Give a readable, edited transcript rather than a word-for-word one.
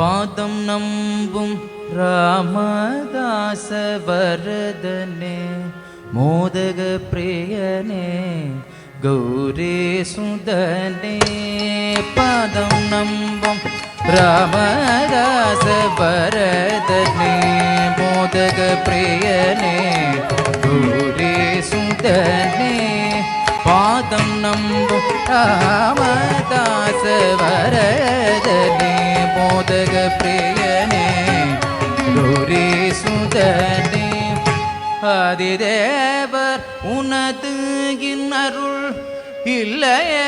பாதம் நம்பும் ராமதாச வரதனே மோதக பிரியனே கௌரி சுதனே. பாதம் நம்பும் ராமதாச வரதனே மோதக பிரியனே கௌரி சுதனே. பாதம் நம்பும் ராமதாச வரதனே மோதக பிரியனே கௌரி சுதனே. ஆதிதேவர் உனது இன்னருள் இல்லையே